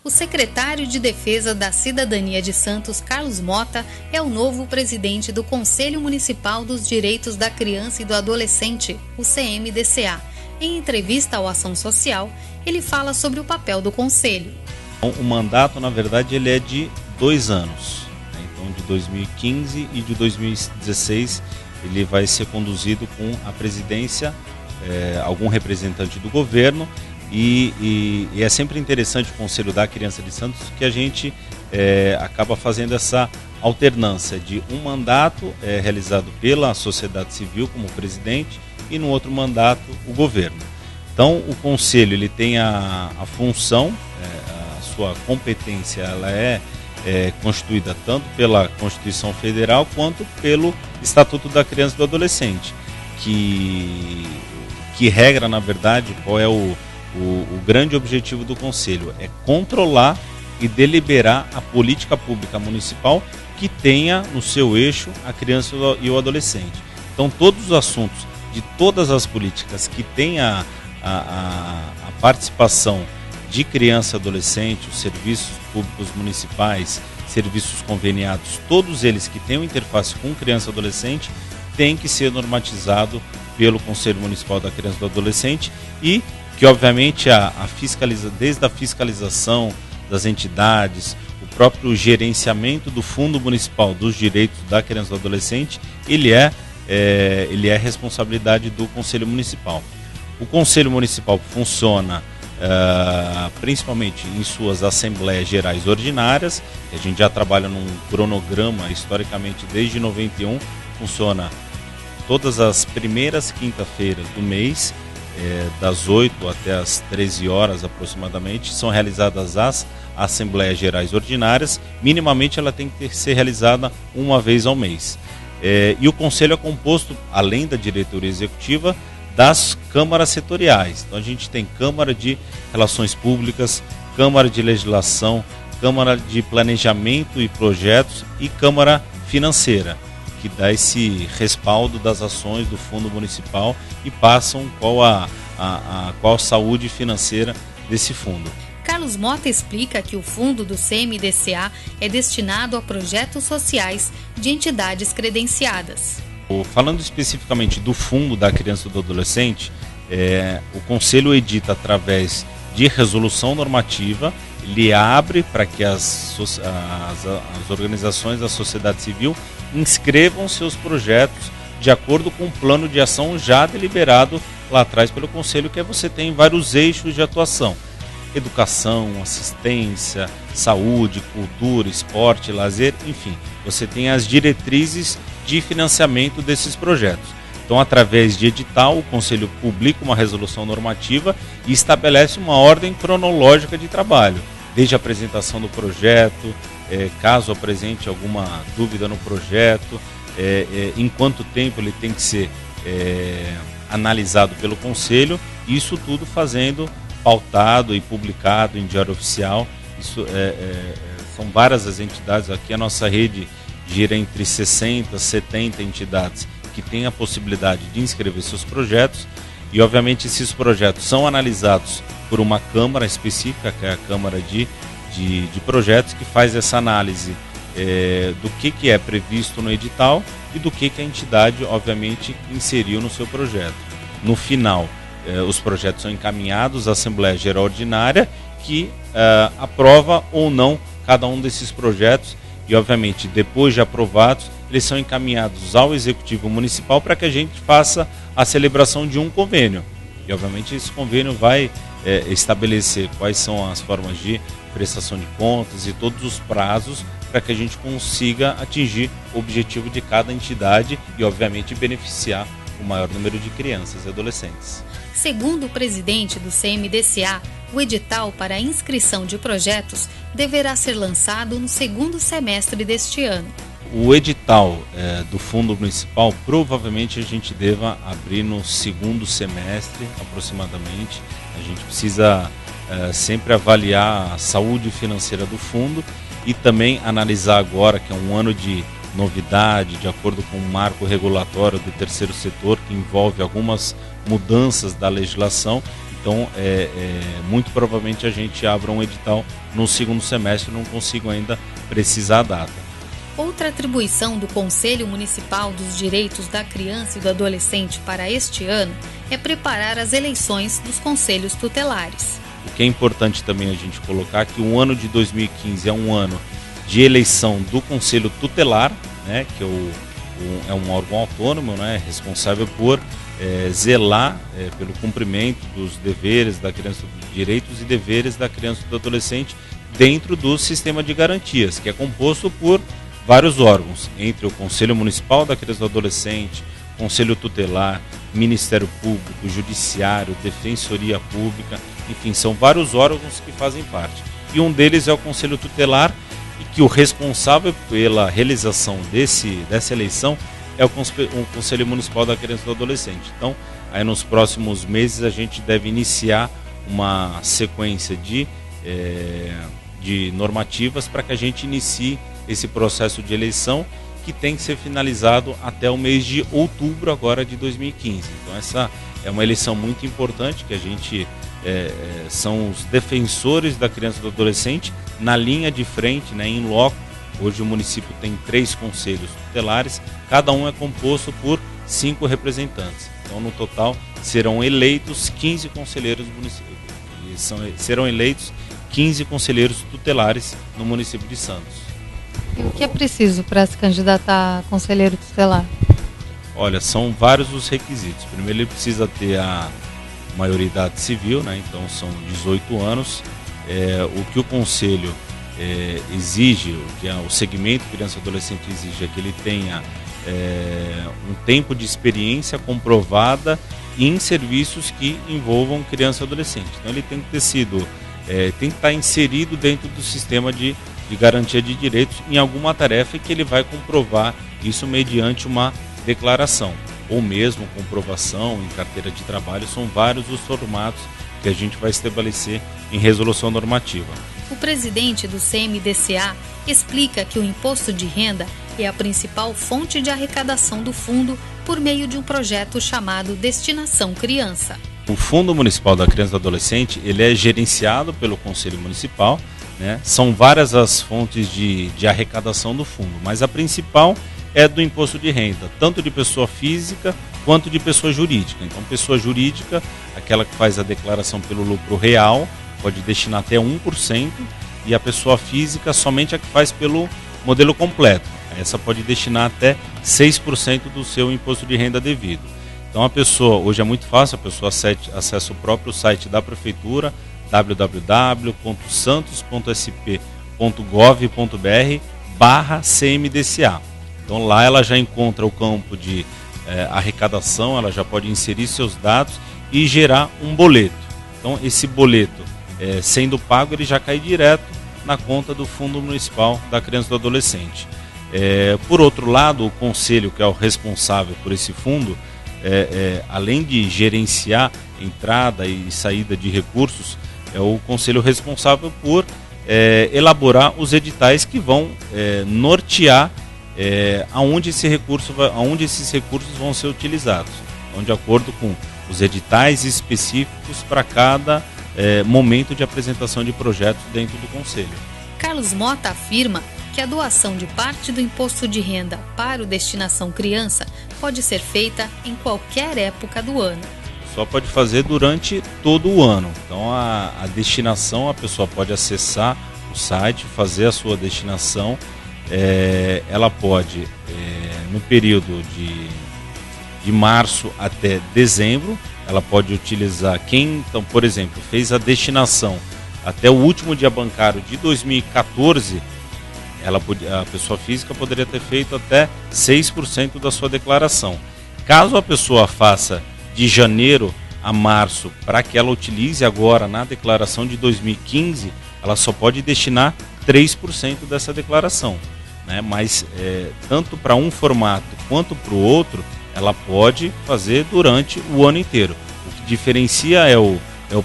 O secretário de Defesa da Cidadania de Santos, Carlos Mota, é o novo presidente do Conselho Municipal dos Direitos da Criança e do Adolescente, o CMDCA. Em entrevista ao Ação Social, ele fala sobre o papel do Conselho. O mandato, na verdade, ele é de 2 anos. Então, de 2015 e de 2016, ele vai ser conduzido com a presidência, algum representante do governo. E é sempre interessante o Conselho da Criança de Santos que a gente acaba fazendo essa alternância de um mandato realizado pela sociedade civil como presidente e no outro mandato o governo. Então o Conselho ele tem a função, a sua competência ela é constituída tanto pela Constituição Federal quanto pelo Estatuto da Criança e do Adolescente, que regra na verdade qual é o grande objetivo do Conselho é controlar e deliberar a política pública municipal que tenha no seu eixo a criança e o adolescente. Então todos os assuntos de todas as políticas que tenha a participação de criança e adolescente, os serviços públicos municipais, serviços conveniados, todos eles que tenham interface com criança e adolescente, tem que ser normatizado pelo Conselho Municipal da Criança e do Adolescente e que obviamente desde a fiscalização das entidades, o próprio gerenciamento do Fundo Municipal dos Direitos da Criança e do Adolescente, ele é responsabilidade do Conselho Municipal. O Conselho Municipal funciona principalmente em suas Assembleias Gerais Ordinárias, a gente já trabalha num cronograma historicamente desde 91, funciona todas as primeiras quinta-feiras do mês, das 8 até as 13 horas aproximadamente, são realizadas as Assembleias Gerais Ordinárias. Minimamente ela tem que ser realizada uma vez ao mês. E o Conselho é composto, além da diretoria executiva, das câmaras setoriais. Então a gente tem Câmara de Relações Públicas, Câmara de Legislação, Câmara de Planejamento e Projetos e Câmara Financeira, que dá esse respaldo das ações do Fundo Municipal e passam qual a saúde financeira desse fundo. Carlos Mota explica que o fundo do CMDCA é destinado a projetos sociais de entidades credenciadas. Falando especificamente do Fundo da Criança e do Adolescente, o Conselho edita através de resolução normativa, ele abre para que as organizações da sociedade civil inscrevam seus projetos de acordo com o plano de ação já deliberado lá atrás pelo Conselho, que você tem vários eixos de atuação: educação, assistência, saúde, cultura, esporte, lazer, enfim, você tem as diretrizes de financiamento desses projetos. Então, através de edital, o Conselho publica uma resolução normativa e estabelece uma ordem cronológica de trabalho, desde a apresentação do projeto, caso apresente alguma dúvida no projeto, em quanto tempo ele tem que ser analisado pelo Conselho, isso tudo fazendo pautado e publicado em Diário Oficial. Isso são várias as entidades, aqui a nossa rede gira entre 60 e 70 entidades que têm a possibilidade de inscrever seus projetos e obviamente esses projetos são analisados por uma Câmara específica, que é a Câmara de Projetos, que faz essa análise do que é previsto no edital e do que a entidade obviamente inseriu no seu projeto. No final, os projetos são encaminhados à Assembleia Geral Ordinária, que aprova ou não cada um desses projetos e obviamente depois de aprovados eles são encaminhados ao Executivo Municipal para que a gente faça a celebração de um convênio e obviamente esse convênio vai estabelecer quais são as formas de prestação de contas e todos os prazos para que a gente consiga atingir o objetivo de cada entidade e obviamente beneficiar o maior número de crianças e adolescentes. Segundo o presidente do CMDCA, o edital para a inscrição de projetos deverá ser lançado no segundo semestre deste ano. O edital do Fundo Municipal provavelmente a gente deva abrir no segundo semestre aproximadamente. A gente precisa sempre avaliar a saúde financeira do fundo e também analisar agora que é um ano de novidade, de acordo com o marco regulatório do terceiro setor, que envolve algumas mudanças da legislação. Então, muito provavelmente a gente abra um edital no segundo semestre, não consigo ainda precisar a data. Outra atribuição do Conselho Municipal dos Direitos da Criança e do Adolescente para este ano é preparar as eleições dos conselhos tutelares. O que é importante também a gente colocar que o ano de 2015 é um ano de eleição do Conselho Tutelar, né, que é um órgão autônomo, né, responsável por zelar pelo cumprimento dos deveres da criança, dos direitos e deveres da criança e do adolescente dentro do sistema de garantias, que é composto por vários órgãos, entre o Conselho Municipal da Criança e do Adolescente, Conselho Tutelar, Ministério Público, Judiciário, Defensoria Pública, enfim, são vários órgãos que fazem parte. E um deles é o Conselho Tutelar, e que o responsável pela realização dessa eleição é o Conselho Municipal da Criança e do Adolescente. Então, aí nos próximos meses a gente deve iniciar uma sequência de normativas para que a gente inicie esse processo de eleição, que tem que ser finalizado até o mês de outubro agora de 2015. Então essa é uma eleição muito importante, que a gente são os defensores da criança e do adolescente na linha de frente, né, em loco. Hoje o município tem 3 conselhos tutelares, cada um é composto por 5 representantes. Então no total serão eleitos 15 conselheiros municipais, serão eleitos 15 conselheiros tutelares no município de Santos. E o que é preciso para se candidatar a conselheiro tutelar? Olha, são vários os requisitos. Primeiro, ele precisa ter a maioridade civil, né? Então são 18 anos. O que o conselho exige, o que o segmento criança e adolescente exige, é que ele tenha um tempo de experiência comprovada em serviços que envolvam criança e adolescente. Então ele tem que ter sido, tem que estar inserido dentro do sistema de garantia de direitos em alguma tarefa, que ele vai comprovar isso mediante uma declaração, ou mesmo comprovação em carteira de trabalho. São vários os formatos que a gente vai estabelecer em resolução normativa. O presidente do CMDCA explica que o imposto de renda é a principal fonte de arrecadação do fundo por meio de um projeto chamado Destinação Criança. O Fundo Municipal da Criança e do Adolescente, ele é gerenciado pelo Conselho Municipal, né? São várias as fontes de arrecadação do fundo, mas a principal é do imposto de renda, tanto de pessoa física quanto de pessoa jurídica. Então, pessoa jurídica, aquela que faz a declaração pelo lucro real, pode destinar até 1%, e a pessoa física somente a que faz pelo modelo completo. Essa pode destinar até 6% do seu imposto de renda devido. Então, a pessoa, hoje é muito fácil, a pessoa acessa o próprio site da Prefeitura, www.santos.sp.gov.br/CMDCA. Então lá ela já encontra o campo de arrecadação, ela já pode inserir seus dados e gerar um boleto. Então esse boleto, sendo pago, ele já cai direto na conta do Fundo Municipal da Criança e do Adolescente. Por outro lado, o conselho, que é o responsável por esse fundo, além de gerenciar entrada e saída de recursos, é o conselho responsável por elaborar os editais que vão nortear aonde esses recursos vão ser utilizados. Então, de acordo com os editais específicos para cada momento de apresentação de projetos dentro do conselho. Carlos Mota afirma que a doação de parte do imposto de renda para o Destinação Criança pode ser feita em qualquer época do ano. Só pode fazer durante todo o ano. Então a destinação, a pessoa pode acessar o site, fazer a sua destinação. Ela pode, no período de março até dezembro, ela pode utilizar, então, por exemplo, fez a destinação até o último dia bancário de 2014, a pessoa física poderia ter feito até 6% da sua declaração. Caso a pessoa faça de janeiro a março, para que ela utilize agora na declaração de 2015, ela só pode destinar 3% dessa declaração, né? Mas tanto para um formato quanto para o outro, ela pode fazer durante o ano inteiro. O que diferencia é o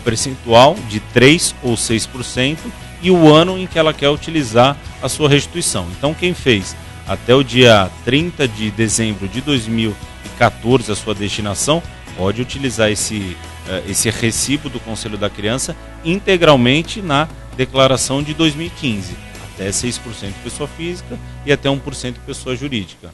percentual de 3% ou 6% e o ano em que ela quer utilizar a sua restituição. Então quem fez até o dia 30 de dezembro de 2014 a sua destinação, pode utilizar esse recibo do Conselho da Criança integralmente na declaração de 2015, até 6% pessoa física e até 1% pessoa jurídica.